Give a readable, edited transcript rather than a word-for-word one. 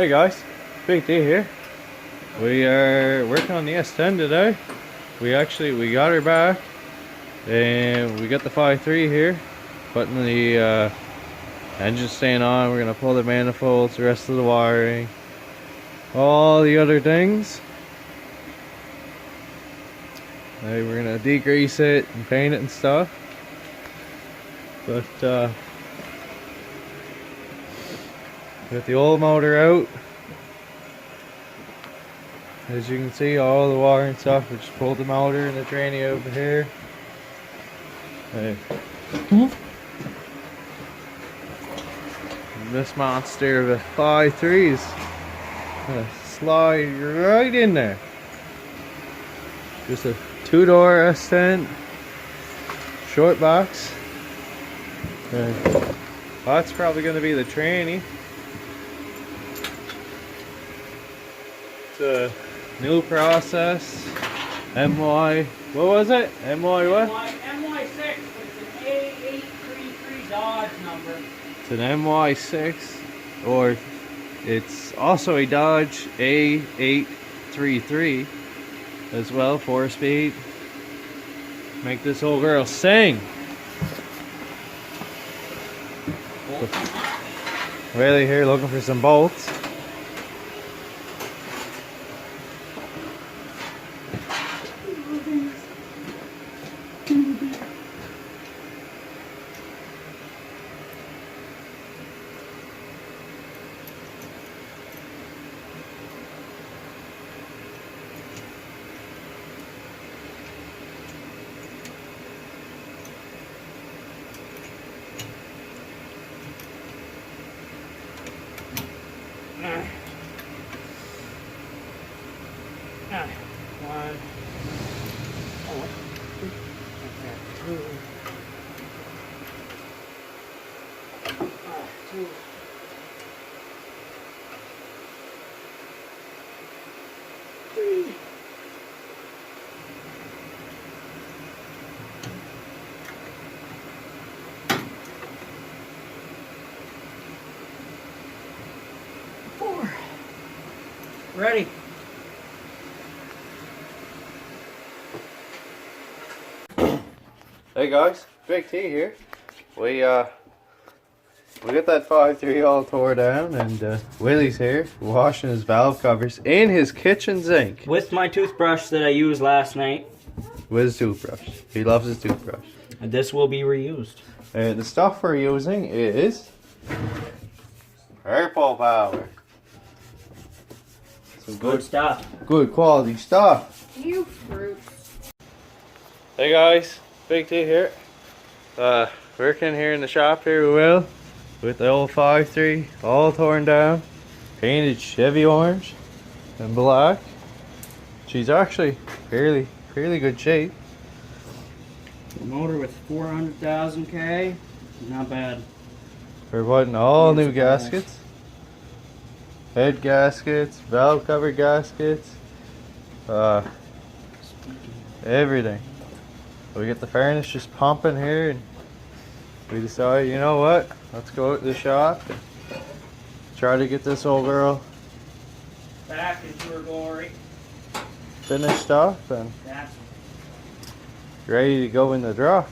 Hey guys, Big D here. We are working on the S10 today. We got her back, and we got the 5.3 here. Putting the engine stand on. We're gonna pull the manifolds, the rest of the wiring, all the other things. We're gonna degrease it and paint it and stuff. But got the old motor out. As you can see, all the wire and stuff. We just pulled the motor and the tranny over here. This monster of a 5.3 is gonna slide right in there. Just a 2-door S10 short box. That's probably going to be the tranny. It's a new process. MY, what was it? MY what? MY6, it's an A833 Dodge number. It's an MY6, or it's also a Dodge A833 as well, 4-speed. Make this old girl sing. Willie here looking for some bolts. One. Two. 3. 4. Ready. Hey guys, Big T here. We got that 5.3 all tore down, and Willie's here washing his valve covers in his kitchen sink With my toothbrush that I used last night. with his toothbrush. He loves his toothbrush. And this will be reused. The stuff we're using is Purple Power. Some Good stuff. good quality stuff. You fruits. Hey guys, Big T here. Working here in the shop here with Will, with the old 5.3 all torn down, painted Chevy orange and black. She's actually fairly good shape. The motor with 400,000 K, not bad. We're putting all new gaskets, head gaskets, valve cover gaskets, everything. We get the furnace just pumping here, and we decided, you know what, let's go to the shop and try to get this old girl Back into her glory. finished up and That's ready to go in the truck.